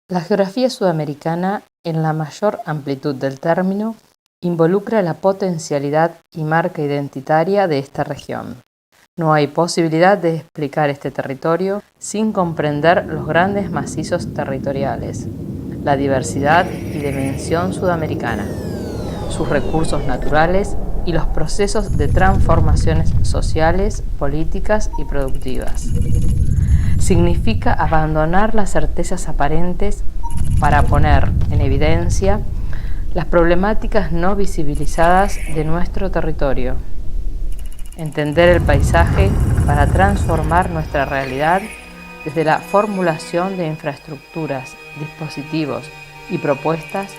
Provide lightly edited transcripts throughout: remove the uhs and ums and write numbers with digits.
La geografía sudamericana, en la mayor amplitud del término, involucra la potencialidad y marca identitaria de esta región. No hay posibilidad de explicar este territorio sin comprender los grandes macizos territoriales, la diversidad y dimensión sudamericana, sus recursos naturales y los procesos de transformaciones sociales, políticas y productivas. Significa abandonar las certezas aparentes para poner en evidencia las problemáticas no visibilizadas de nuestro territorio. Entender el paisaje para transformar nuestra realidad desde la formulación de infraestructuras, dispositivos y propuestas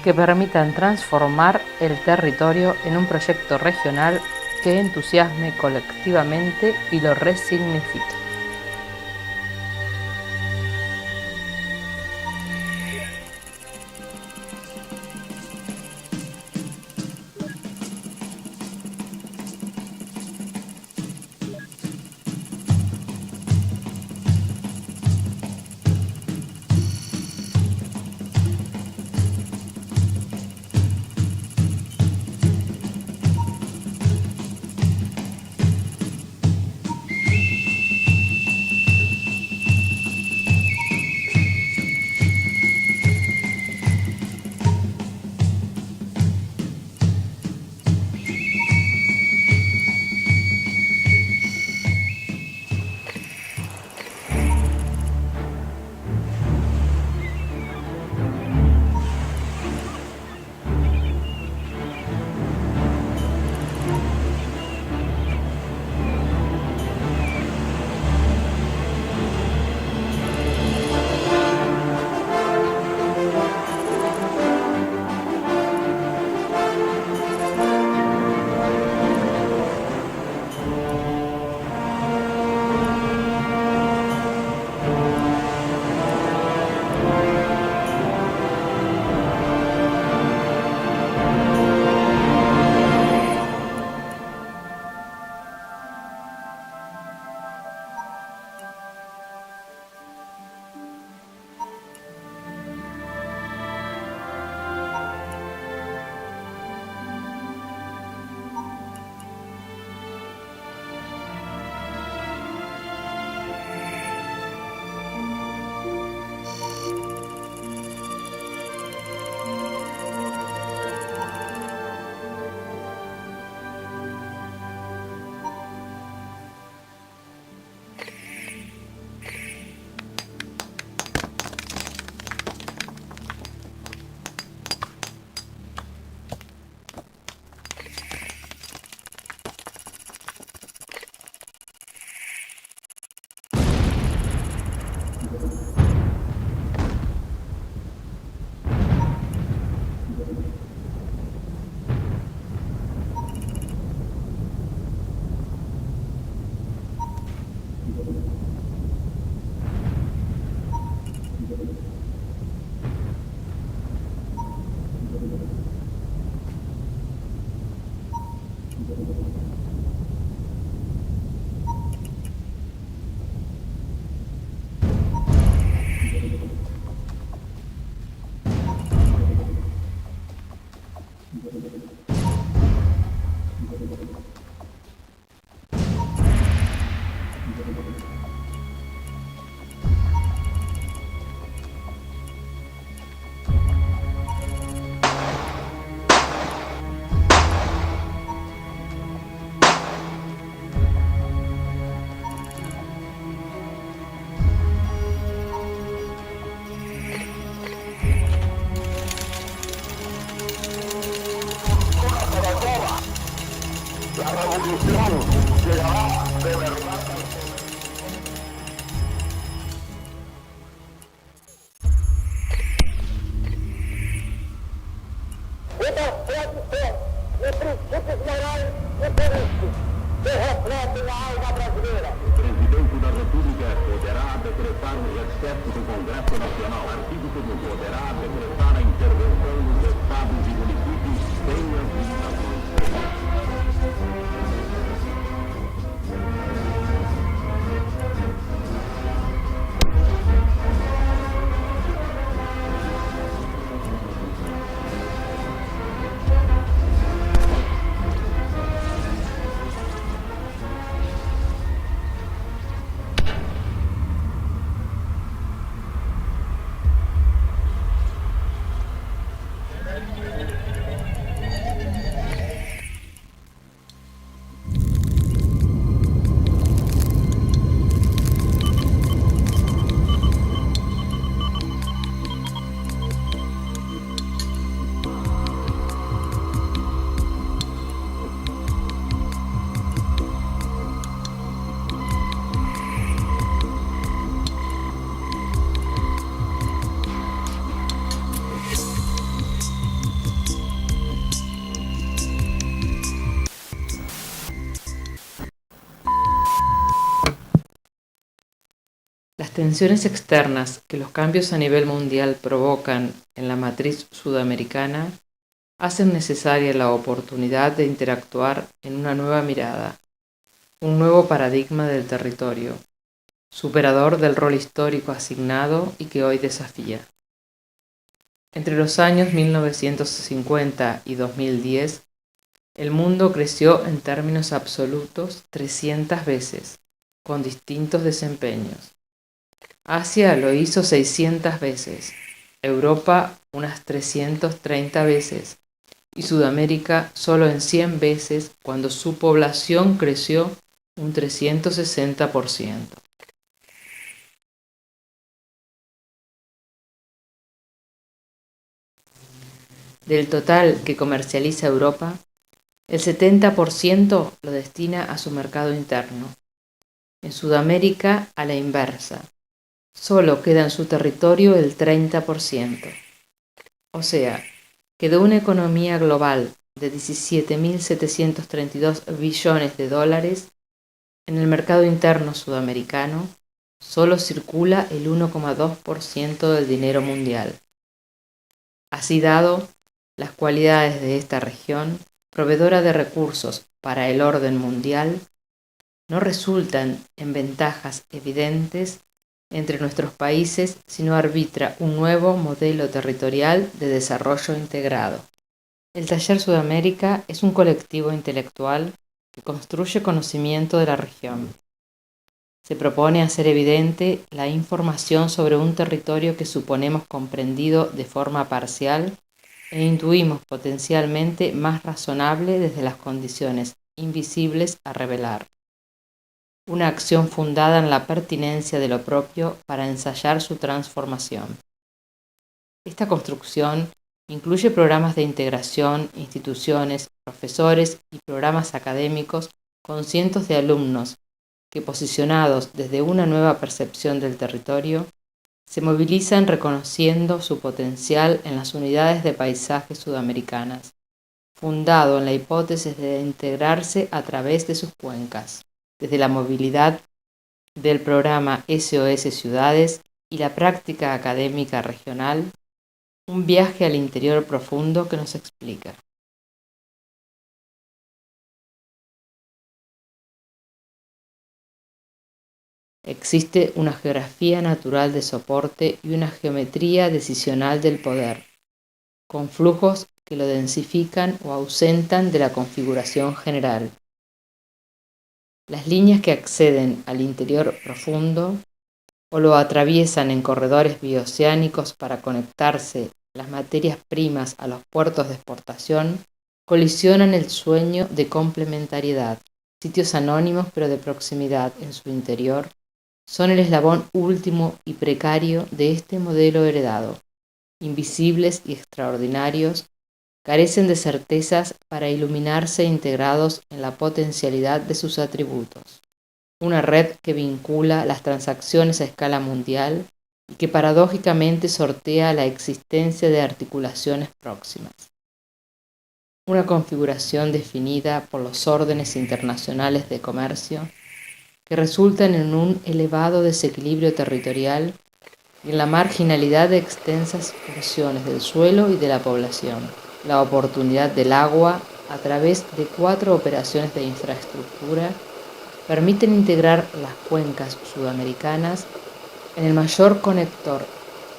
que permitan transformar el territorio en un proyecto regional que entusiasme colectivamente y lo resignifique. tensiones externas que los cambios a nivel mundial provocan en la matriz sudamericana hacen necesaria la oportunidad de interactuar en una nueva mirada, un nuevo paradigma del territorio, superador del rol histórico asignado y que hoy desafía. Entre los años 1950 y 2010, el mundo creció en términos absolutos 300 veces, con distintos desempeños. Asia lo hizo 600 veces, Europa unas 330 veces y Sudamérica solo en 100 veces cuando su población creció un 360%. Del total que comercializa Europa, el 70% lo destina a su mercado interno. En Sudamérica, a la inversa, solo queda en su territorio el 30%. O sea, que de una economía global de 17.732 billones de dólares, en el mercado interno sudamericano solo circula el 1,2% del dinero mundial. Así dado, las cualidades de esta región, proveedora de recursos para el orden mundial, no resultan en ventajas evidentes entre nuestros países, sino arbitra un nuevo modelo territorial de desarrollo integrado. El Taller Sudamérica es un colectivo intelectual que construye conocimiento de la región. Se propone hacer evidente la información sobre un territorio que suponemos comprendido de forma parcial e intuimos potencialmente más razonable desde las condiciones invisibles a revelar. Una acción fundada en la pertinencia de lo propio para ensayar su transformación. Esta construcción incluye programas de integración, instituciones, profesores y programas académicos con cientos de alumnos que, posicionados desde una nueva percepción del territorio, se movilizan reconociendo su potencial en las unidades de paisaje sudamericanas, fundado en la hipótesis de integrarse a través de sus cuencas, desde la movilidad del programa SOS Ciudades y la práctica académica regional, un viaje al interior profundo que nos explica. Existe una geografía natural de soporte y una geometría decisional del poder, con flujos que lo densifican o ausentan de la configuración general. Las líneas que acceden al interior profundo o lo atraviesan en corredores bioceánicos para conectarse las materias primas a los puertos de exportación, colisionan el sueño de complementariedad. Sitios anónimos pero de proximidad en su interior son el eslabón último y precario de este modelo heredado. Invisibles y extraordinarios, carecen de certezas para iluminarse integrados en la potencialidad de sus atributos. Una red que vincula las transacciones a escala mundial y que paradójicamente sortea la existencia de articulaciones próximas. Una configuración definida por los órdenes internacionales de comercio que resultan en un elevado desequilibrio territorial y en la marginalidad de extensas porciones del suelo y de la población. La oportunidad del agua, a través de 4 operaciones de infraestructura, permiten integrar las cuencas sudamericanas en el mayor conector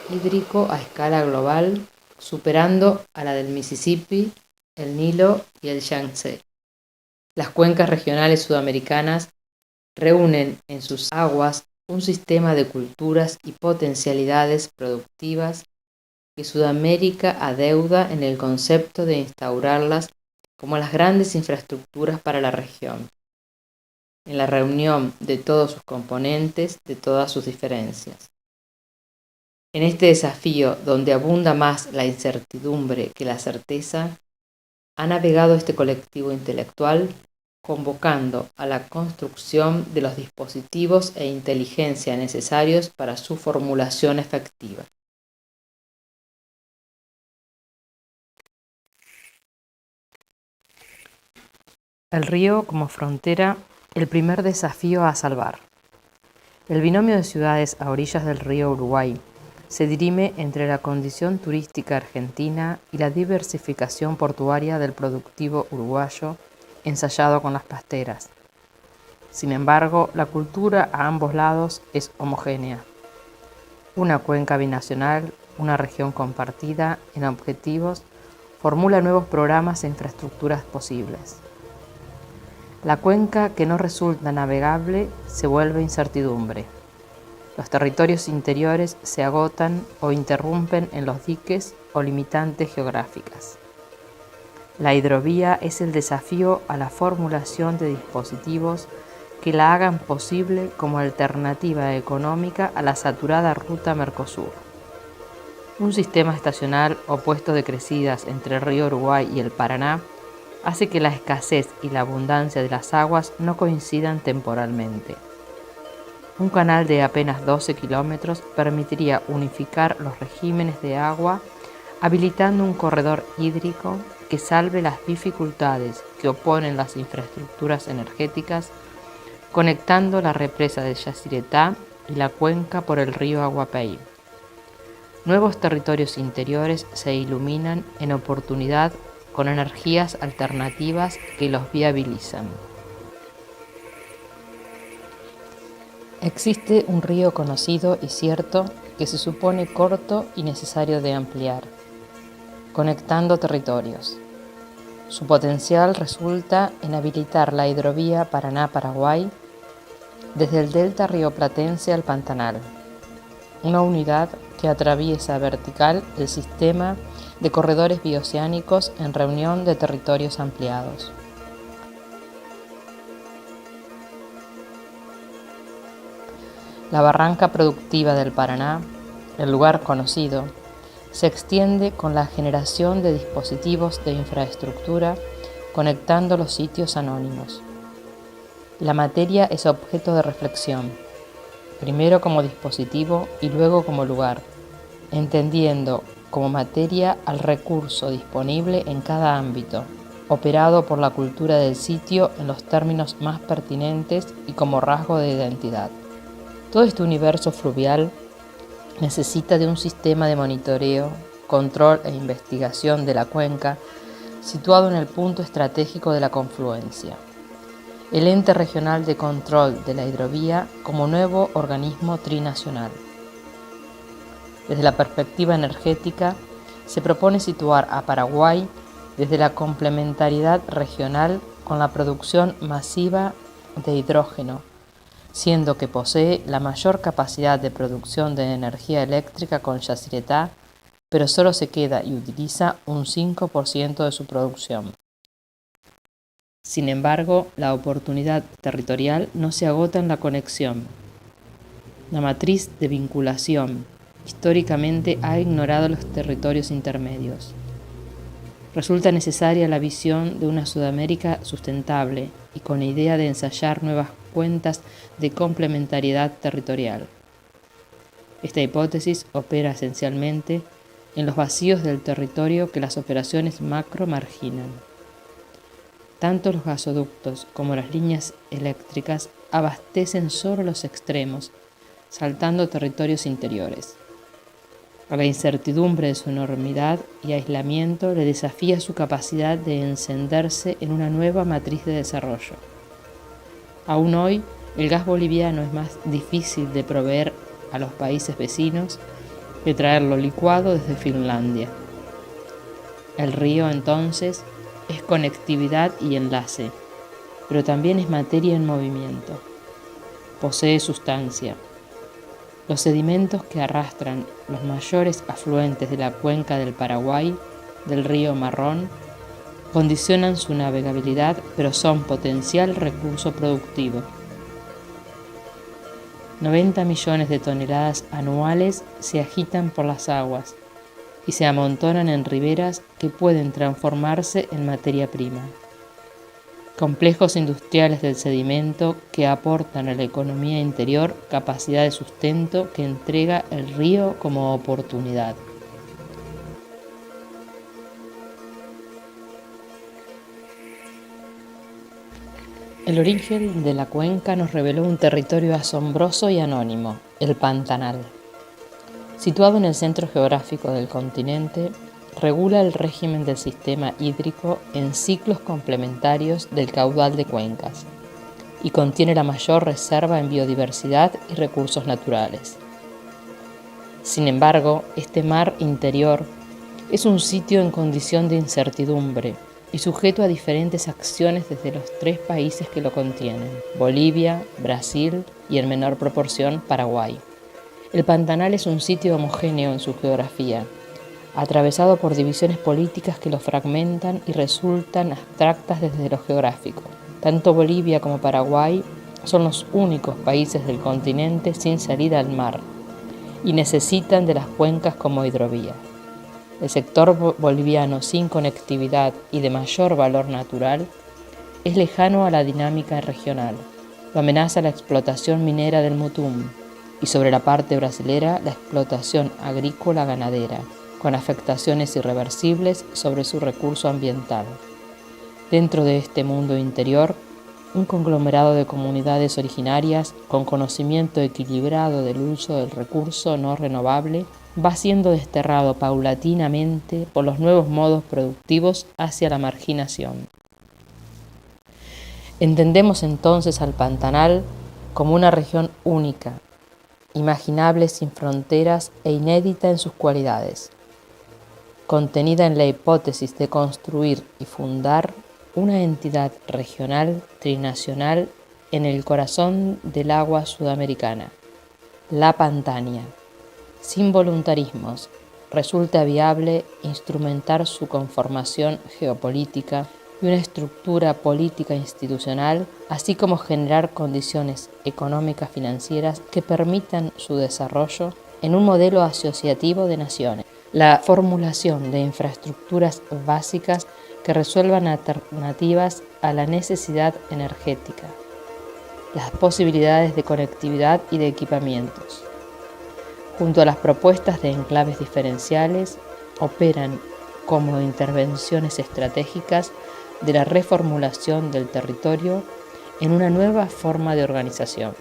hídrico a escala global, superando a la del Mississippi, el Nilo y el Yangtze. Las cuencas regionales sudamericanas reúnen en sus aguas un sistema de culturas y potencialidades productivas que Sudamérica adeuda en el concepto de instaurarlas como las grandes infraestructuras para la región, en la reunión de todos sus componentes, de todas sus diferencias. En este desafío, donde abunda más la incertidumbre que la certeza, ha navegado este colectivo intelectual convocando a la construcción de los dispositivos e inteligencia necesarios para su formulación efectiva. El río como frontera, el primer desafío a salvar. El binomio de ciudades a orillas del río Uruguay se dirime entre la condición turística argentina y la diversificación portuaria del productivo uruguayo ensayado con las pasteras. Sin embargo, la cultura a ambos lados es homogénea. Una cuenca binacional, una región compartida en objetivos, formula nuevos programas e infraestructuras posibles. La cuenca que no resulta navegable se vuelve incertidumbre. Los territorios interiores se agotan o interrumpen en los diques o limitantes geográficas. La hidrovía es el desafío a la formulación de dispositivos que la hagan posible como alternativa económica a la saturada ruta Mercosur. Un sistema estacional o puesto de crecidas entre el río Uruguay y el Paraná hace que la escasez y la abundancia de las aguas no coincidan temporalmente. Un canal de apenas 12 kilómetros permitiría unificar los regímenes de agua, habilitando un corredor hídrico que salve las dificultades que oponen las infraestructuras energéticas, conectando la represa de Yacyretá y la cuenca por el río Aguapey. Nuevos territorios interiores se iluminan en oportunidad con energías alternativas que los viabilizan. Existe un río conocido y cierto que se supone corto y necesario de ampliar, conectando territorios. Su potencial resulta en habilitar la hidrovía Paraná-Paraguay desde el delta rioplatense al Pantanal, una unidad que atraviesa vertical el sistema de corredores bioceánicos en reunión de territorios ampliados. La barranca productiva del Paraná, el lugar conocido, se extiende con la generación de dispositivos de infraestructura conectando los sitios anónimos. La materia es objeto de reflexión, primero como dispositivo y luego como lugar, entendiendo como materia al recurso disponible en cada ámbito, operado por la cultura del sitio en los términos más pertinentes y como rasgo de identidad. Todo este universo fluvial necesita de un sistema de monitoreo, control e investigación de la cuenca situado en el punto estratégico de la confluencia. El ente regional de control de la hidrovía como nuevo organismo trinacional. Desde la perspectiva energética, se propone situar a Paraguay desde la complementariedad regional con la producción masiva de hidrógeno, siendo que posee la mayor capacidad de producción de energía eléctrica con Yacyretá, pero solo se queda y utiliza un 5% de su producción. Sin embargo, la oportunidad territorial no se agota en la conexión. La matriz de vinculación históricamente ha ignorado los territorios intermedios. Resulta necesaria la visión de una Sudamérica sustentable y con idea de ensayar nuevas cuentas de complementariedad territorial. Esta hipótesis opera esencialmente en los vacíos del territorio que las operaciones macro marginan. Tanto los gasoductos como las líneas eléctricas abastecen solo los extremos, saltando territorios interiores. A la incertidumbre de su enormidad y aislamiento le desafía su capacidad de encenderse en una nueva matriz de desarrollo. Aún hoy, el gas boliviano es más difícil de proveer a los países vecinos que traerlo licuado desde Finlandia. El río, entonces, es conectividad y enlace, pero también es materia en movimiento. Posee sustancia. Los sedimentos que arrastran los mayores afluentes de la cuenca del Paraguay, del río Marrón, condicionan su navegabilidad, pero son potencial recurso productivo. 90 millones de toneladas anuales se agitan por las aguas y se amontonan en riberas que pueden transformarse en materia prima. Complejos industriales del sedimento que aportan a la economía interior capacidad de sustento que entrega el río como oportunidad. El origen de la cuenca nos reveló un territorio asombroso y anónimo, el Pantanal. Situado en el centro geográfico del continente, regula el régimen del sistema hídrico en ciclos complementarios del caudal de cuencas y contiene la mayor reserva en biodiversidad y recursos naturales. Sin embargo, este mar interior es un sitio en condición de incertidumbre y sujeto a diferentes acciones desde los 3 países que lo contienen: Bolivia, Brasil y en menor proporción Paraguay. El Pantanal es un sitio homogéneo en su geografía, atravesado por divisiones políticas que lo fragmentan y resultan abstractas desde lo geográfico. Tanto Bolivia como Paraguay son los únicos países del continente sin salida al mar y necesitan de las cuencas como hidrovía. El sector boliviano sin conectividad y de mayor valor natural es lejano a la dinámica regional. Lo amenaza la explotación minera del Mutum y sobre la parte brasilera la explotación agrícola ganadera, con afectaciones irreversibles sobre su recurso ambiental. Dentro de este mundo interior, un conglomerado de comunidades originarias con conocimiento equilibrado del uso del recurso no renovable va siendo desterrado paulatinamente por los nuevos modos productivos hacia la marginación. Entendemos entonces al Pantanal como una región única, imaginable sin fronteras e inédita en sus cualidades, contenida en la hipótesis de construir y fundar una entidad regional trinacional en el corazón del agua sudamericana, la Pantania. Sin voluntarismos, resulta viable instrumentar su conformación geopolítica y una estructura política institucional, así como generar condiciones económicas financieras que permitan su desarrollo en un modelo asociativo de naciones. La formulación de infraestructuras básicas que resuelvan alternativas a la necesidad energética, las posibilidades de conectividad y de equipamientos. Junto a las propuestas de enclaves diferenciales, operan como intervenciones estratégicas de la reformulación del territorio en una nueva forma de organización.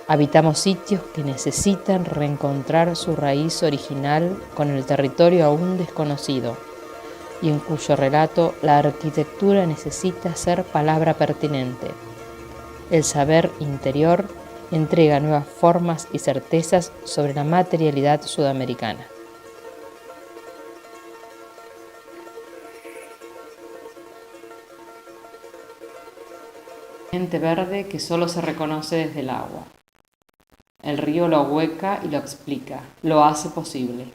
Habitamos sitios que necesitan reencontrar su raíz original con el territorio aún desconocido y en cuyo relato la arquitectura necesita ser palabra pertinente. El saber interior entrega nuevas formas y certezas sobre la materialidad sudamericana. Verde que solo se reconoce desde el agua. El río lo hueca y lo explica, lo hace posible.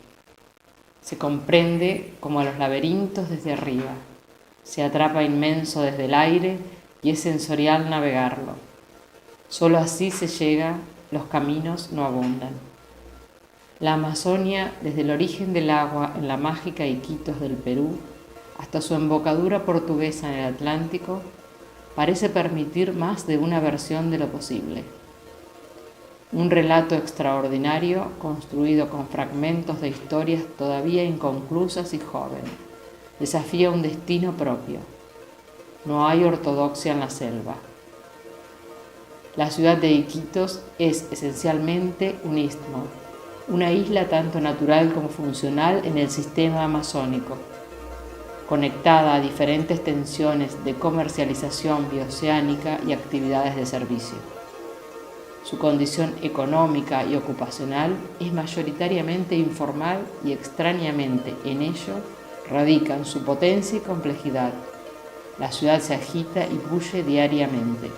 Se comprende como a los laberintos desde arriba, se atrapa inmenso desde el aire y es sensorial navegarlo. Solo así se llega, los caminos no abundan. La Amazonia, desde el origen del agua en la mágica Iquitos del Perú hasta su embocadura portuguesa en el Atlántico, parece permitir más de una versión de lo posible. Un relato extraordinario construido con fragmentos de historias todavía inconclusas y jóvenes. Desafía un destino propio. No hay ortodoxia en la selva. La ciudad de Iquitos es esencialmente un istmo, una isla tanto natural como funcional en el sistema amazónico, conectada a diferentes tensiones de comercialización bioceánica y actividades de servicio. Su condición económica y ocupacional es mayoritariamente informal y extrañamente en ello radican su potencia y complejidad. La ciudad se agita y bulle diariamente.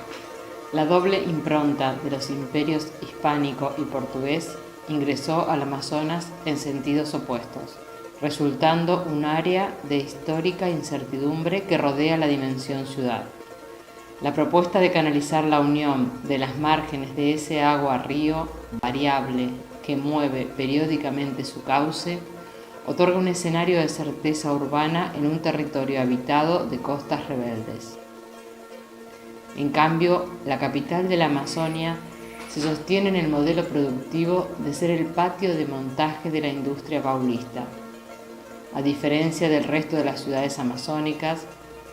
La doble impronta de los imperios hispánico y portugués ingresó al Amazonas en sentidos opuestos, resultando un área de histórica incertidumbre que rodea la dimensión ciudad. La propuesta de canalizar la unión de las márgenes de ese agua-río variable que mueve periódicamente su cauce, otorga un escenario de certeza urbana en un territorio habitado de costas rebeldes. En cambio, la capital de la Amazonia se sostiene en el modelo productivo de ser el patio de montaje de la industria paulista. A diferencia del resto de las ciudades amazónicas,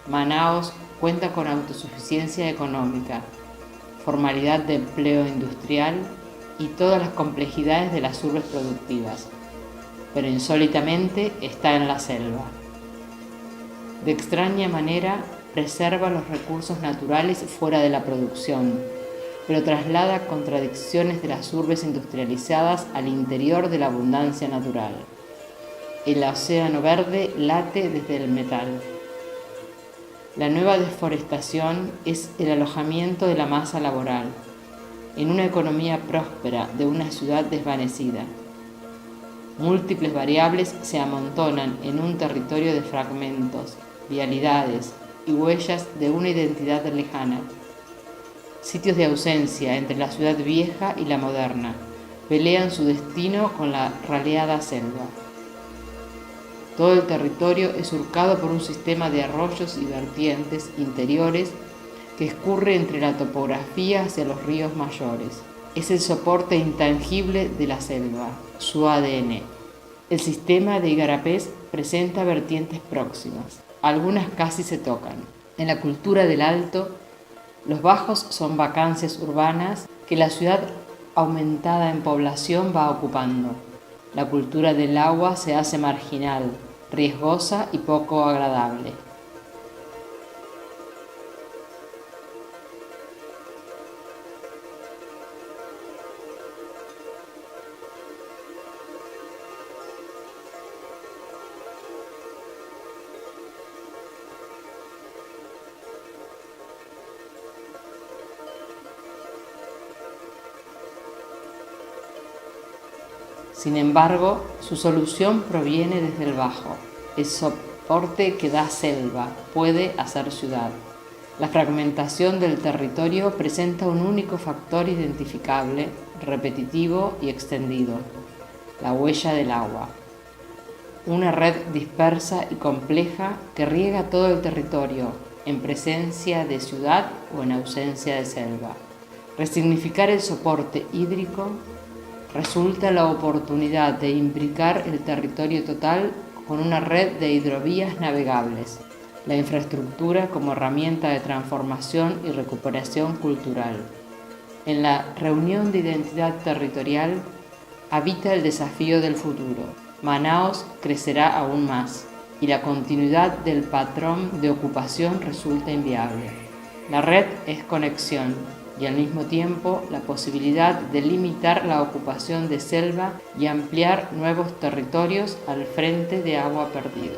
Manaos cuenta con autosuficiencia económica, formalidad de empleo industrial y todas las complejidades de las urbes productivas, pero insólitamente está en la selva. De extraña manera preserva los recursos naturales fuera de la producción, pero traslada contradicciones de las urbes industrializadas al interior de la abundancia natural. El océano verde late desde el metal. La nueva deforestación es el alojamiento de la masa laboral, en una economía próspera de una ciudad desvanecida. Múltiples variables se amontonan en un territorio de fragmentos, vialidades y huellas de una identidad lejana. Sitios de ausencia entre la ciudad vieja y la moderna pelean su destino con la raleada selva. Todo el territorio es surcado por un sistema de arroyos y vertientes interiores que escurre entre la topografía hacia los ríos mayores. Es el soporte intangible de la selva, su ADN. El sistema de Igarapés presenta vertientes próximas, algunas casi se tocan. En la cultura del Alto, los bajos son vacancias urbanas que la ciudad aumentada en población va ocupando. La cultura del agua se hace marginal, riesgosa y poco agradable. Sin embargo, su solución proviene desde el bajo. El soporte que da selva puede hacer ciudad. La fragmentación del territorio presenta un único factor identificable, repetitivo y extendido: la huella del agua. Una red dispersa y compleja que riega todo el territorio, en presencia de ciudad o en ausencia de selva. Resignificar el soporte hídrico resulta la oportunidad de imbricar el territorio total con una red de hidrovías navegables, la infraestructura como herramienta de transformación y recuperación cultural. En la reunión de identidad territorial habita el desafío del futuro. Manaos crecerá aún más y la continuidad del patrón de ocupación resulta inviable. La red es conexión y al mismo tiempo la posibilidad de limitar la ocupación de selva y ampliar nuevos territorios al frente de agua perdido.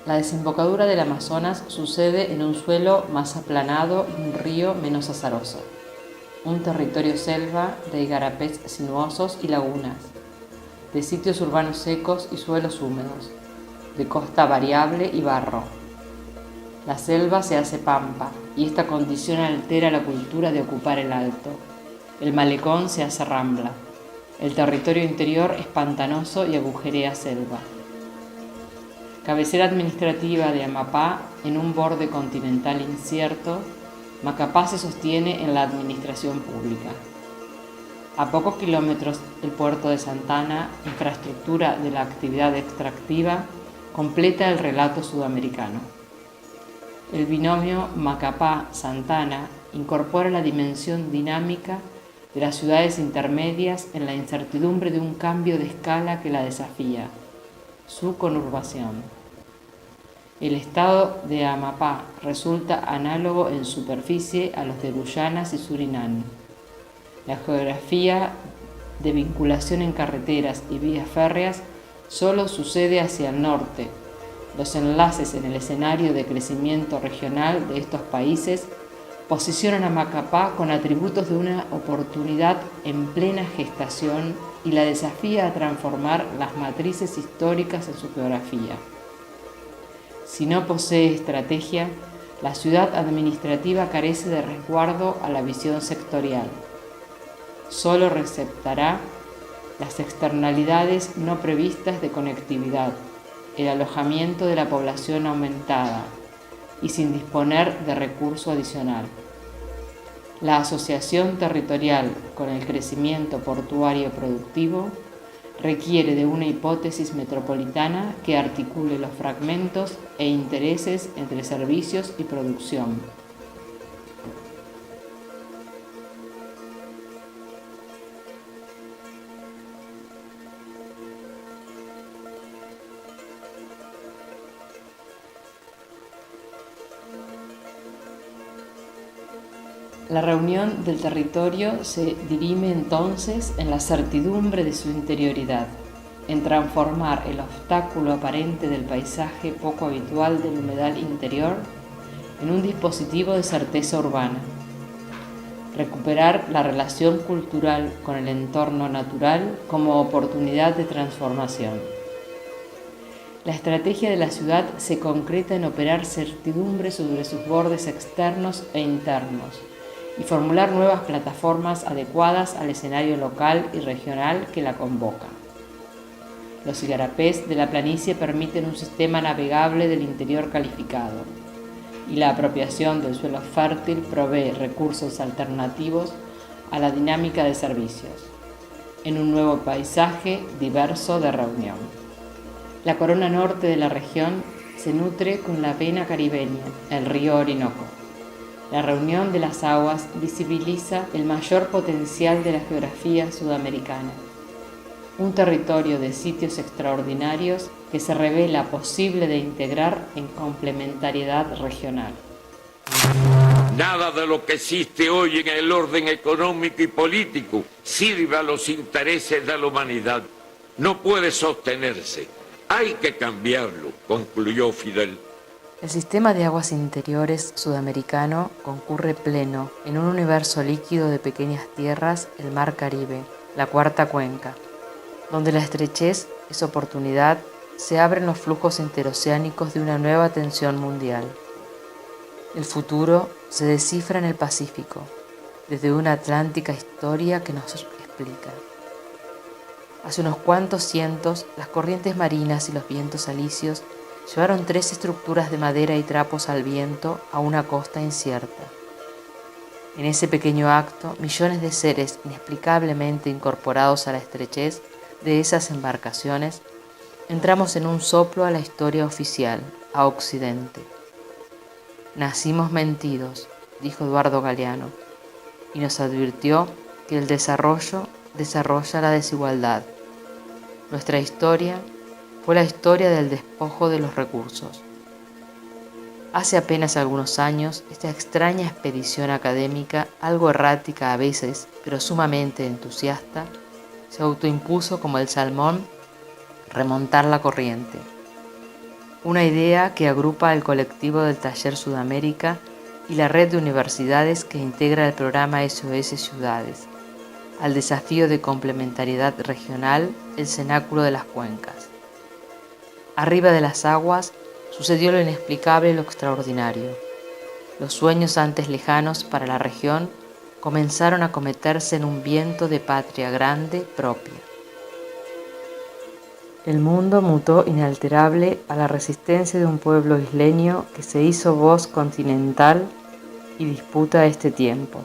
La desembocadura del Amazonas sucede en un suelo más aplanado y un río menos azaroso. Un territorio selva de igarapés sinuosos y lagunas, de sitios urbanos secos y suelos húmedos, de costa variable y barro. La selva se hace pampa y esta condición altera la cultura de ocupar el alto. El malecón se hace rambla. El territorio interior es pantanoso y agujerea selva. Cabecera administrativa de Amapá en un borde continental incierto, Macapá se sostiene en la administración pública. A pocos kilómetros el puerto de Santana, infraestructura de la actividad extractiva, completa el relato sudamericano. El binomio Macapá-Santana incorpora la dimensión dinámica de las ciudades intermedias en la incertidumbre de un cambio de escala que la desafía, su conurbación. El estado de Amapá resulta análogo en superficie a los de Guyanas y Surinam. La geografía de vinculación en carreteras y vías férreas solo sucede hacia el norte. Los enlaces en el escenario de crecimiento regional de estos países posicionan a Macapá con atributos de una oportunidad en plena gestación y la desafía a transformar las matrices históricas en su geografía. Si no posee estrategia, la ciudad administrativa carece de resguardo a la visión sectorial. Solo receptará las externalidades no previstas de conectividad, el alojamiento de la población aumentada y sin disponer de recurso adicional. La asociación territorial con el crecimiento portuario productivo requiere de una hipótesis metropolitana que articule los fragmentos e intereses entre servicios y producción. La reunión del territorio se dirime entonces en la certidumbre de su interioridad, en transformar el obstáculo aparente del paisaje poco habitual del humedal interior en un dispositivo de certeza urbana, recuperar la relación cultural con el entorno natural como oportunidad de transformación. La estrategia de la ciudad se concreta en operar certidumbre sobre sus bordes externos e internos, y formular nuevas plataformas adecuadas al escenario local y regional que la convoca. Los igarapés de la planicie permiten un sistema navegable del interior calificado, y la apropiación del suelo fértil provee recursos alternativos a la dinámica de servicios, en un nuevo paisaje diverso de reunión. La corona norte de la región se nutre con la vena caribeña, el río Orinoco. La reunión de las aguas visibiliza el mayor potencial de la geografía sudamericana, un territorio de sitios extraordinarios que se revela posible de integrar en complementariedad regional. Nada de lo que existe hoy en el orden económico y político sirve a los intereses de la humanidad. No puede sostenerse. Hay que cambiarlo, concluyó Fidel. El sistema de aguas interiores sudamericano concurre pleno en un universo líquido de pequeñas tierras, el Mar Caribe, la cuarta cuenca, donde la estrechez es oportunidad, se abren los flujos interoceánicos de una nueva tensión mundial. El futuro se descifra en el Pacífico, desde una atlántica historia que nos explica. Hace unos cuantos cientos, las corrientes marinas y los vientos alisios llevaron 3 estructuras de madera y trapos al viento a una costa incierta. En ese pequeño acto, millones de seres inexplicablemente incorporados a la estrechez de esas embarcaciones, entramos en un soplo a la historia oficial, a Occidente. Nacimos mentidos, dijo Eduardo Galeano, y nos advirtió que el desarrollo desarrolla la desigualdad. Nuestra historia fue la historia del despojo de los recursos. Hace apenas algunos años, esta extraña expedición académica, algo errática a veces, pero sumamente entusiasta, se autoimpuso como el salmón remontar la corriente. Una idea que agrupa al colectivo del Taller Sudamérica y la red de universidades que integra el programa SOS Ciudades, al desafío de complementariedad regional, el cenáculo de las cuencas. Arriba de las aguas sucedió lo inexplicable y lo extraordinario. Los sueños antes lejanos para la región comenzaron a cometerse en un viento de patria grande propia. El mundo mutó inalterable a la resistencia de un pueblo isleño que se hizo voz continental y disputa este tiempo.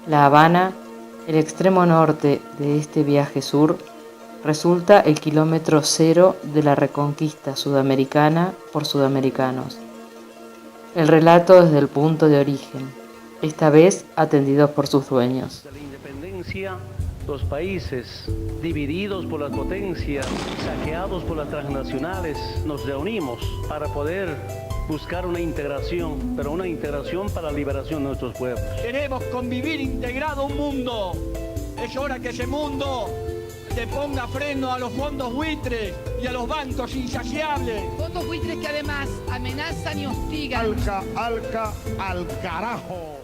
La Habana, el extremo norte de este viaje sur, resulta el kilómetro cero de la reconquista sudamericana por sudamericanos. El relato desde el punto de origen, esta vez atendidos por sus dueños. De la independencia, los países divididos por las potencias, saqueados por las transnacionales, nos reunimos para poder buscar una integración, pero una integración para la liberación de nuestros pueblos. Queremos convivir integrado un mundo. Es hora que ese mundo te ponga freno a los fondos buitres y a los bancos insaciables. Fondos buitres que además amenazan y hostigan. Al carajo.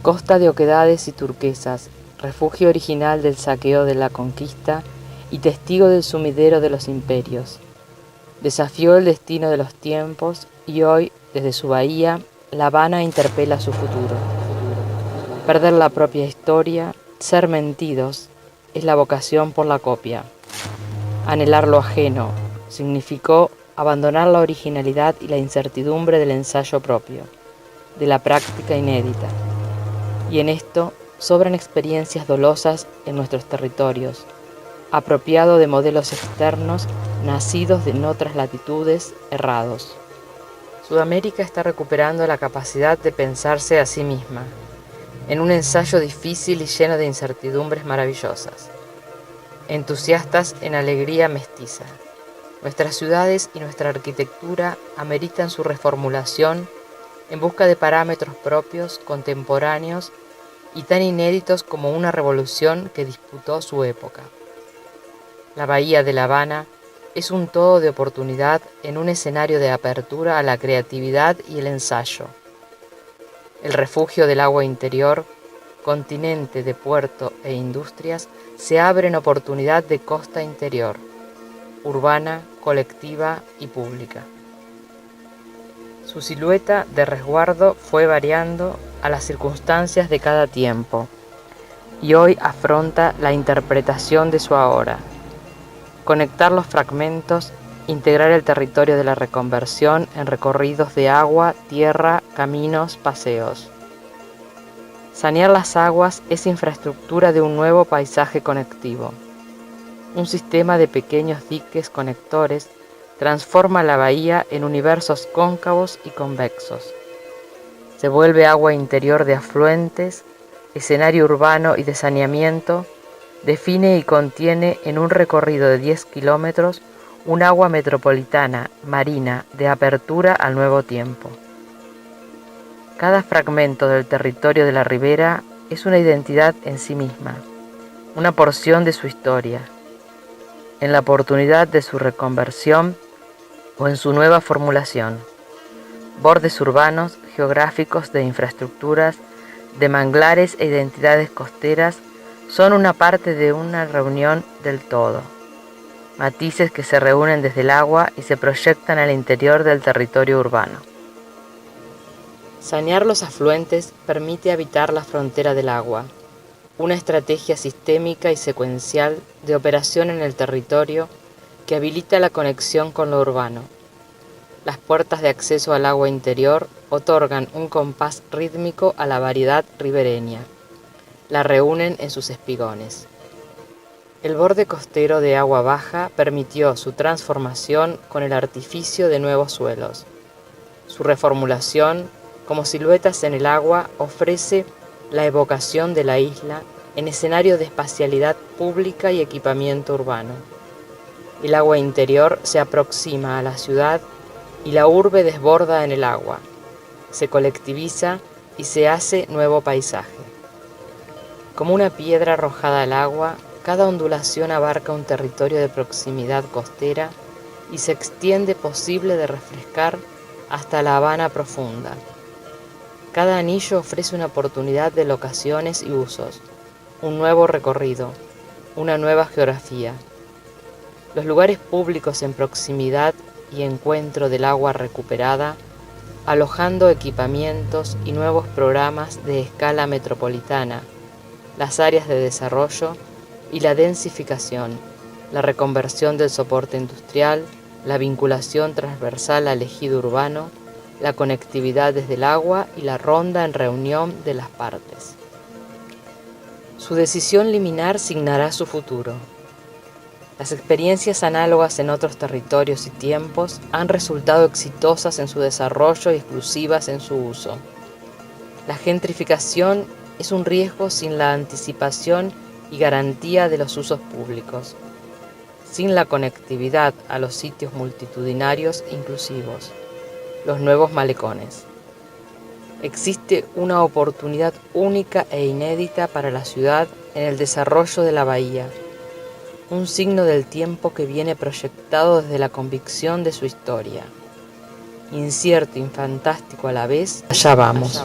Costa de oquedades y turquesas, refugio original del saqueo de la conquista y testigo del sumidero de los imperios. Desafió el destino de los tiempos y hoy, desde su bahía, La Habana interpela su futuro. Perder la propia historia, ser mentidos, es la vocación por la copia. Anhelar lo ajeno significó abandonar la originalidad y la incertidumbre del ensayo propio, de la práctica inédita. Y en esto sobran experiencias dolosas en nuestros territorios, apropiado de modelos externos nacidos en otras latitudes, errados. Sudamérica está recuperando la capacidad de pensarse a sí misma, en un ensayo difícil y lleno de incertidumbres maravillosas. Entusiastas en alegría mestiza, nuestras ciudades y nuestra arquitectura ameritan su reformulación en busca de parámetros propios, contemporáneos y tan inéditos como una revolución que disputó su época. La Bahía de La Habana es un todo de oportunidad en un escenario de apertura a la creatividad y el ensayo. El refugio del agua interior, continente de puerto e industrias, se abre en oportunidad de costa interior, urbana, colectiva y pública. Su silueta de resguardo fue variando a las circunstancias de cada tiempo y hoy afronta la interpretación de su ahora. Conectar los fragmentos, integrar el territorio de la reconversión en recorridos de agua, tierra, caminos, paseos. Sanear las aguas es infraestructura de un nuevo paisaje conectivo. Un sistema de pequeños diques conectores transforma la bahía en universos cóncavos y convexos. Se vuelve agua interior de afluentes, escenario urbano y de saneamiento, define y contiene en un recorrido de 10 kilómetros un agua metropolitana, marina, de apertura al nuevo tiempo. Cada fragmento del territorio de la ribera es una identidad en sí misma, una porción de su historia. En la oportunidad de su reconversión o en su nueva formulación, bordes urbanos, geográficos, de infraestructuras, de manglares e identidades costeras son una parte de una reunión del todo. Matices que se reúnen desde el agua y se proyectan al interior del territorio urbano. Sanear los afluentes permite habitar la frontera del agua, una estrategia sistémica y secuencial de operación en el territorio que habilita la conexión con lo urbano. Las puertas de acceso al agua interior otorgan un compás rítmico a la variedad ribereña. La reúnen en sus espigones. El borde costero de agua baja permitió su transformación con el artificio de nuevos suelos. Su reformulación, como siluetas en el agua, ofrece la evocación de la isla en escenario de espacialidad pública y equipamiento urbano. El agua interior se aproxima a la ciudad y la urbe desborda en el agua, se colectiviza y se hace nuevo paisaje. Como una piedra arrojada al agua, cada ondulación abarca un territorio de proximidad costera y se extiende posible de refrescar hasta la Habana profunda. Cada anillo ofrece una oportunidad de locaciones y usos, un nuevo recorrido, una nueva geografía. Los lugares públicos en proximidad y encuentro del agua recuperada, alojando equipamientos y nuevos programas de escala metropolitana, las áreas de desarrollo y la densificación, la reconversión del soporte industrial, la vinculación transversal al ejido urbano, la conectividad desde el agua y la ronda en reunión de las partes. Su decisión liminar signará su futuro. Las experiencias análogas en otros territorios y tiempos han resultado exitosas en su desarrollo y exclusivas en su uso. La gentrificación es un riesgo sin la anticipación y garantía de los usos públicos, sin la conectividad a los sitios multitudinarios inclusivos, los nuevos malecones. Existe una oportunidad única e inédita para la ciudad en el desarrollo de la bahía, un signo del tiempo que viene proyectado desde la convicción de su historia. Incierto y fantástico a la vez, allá vamos.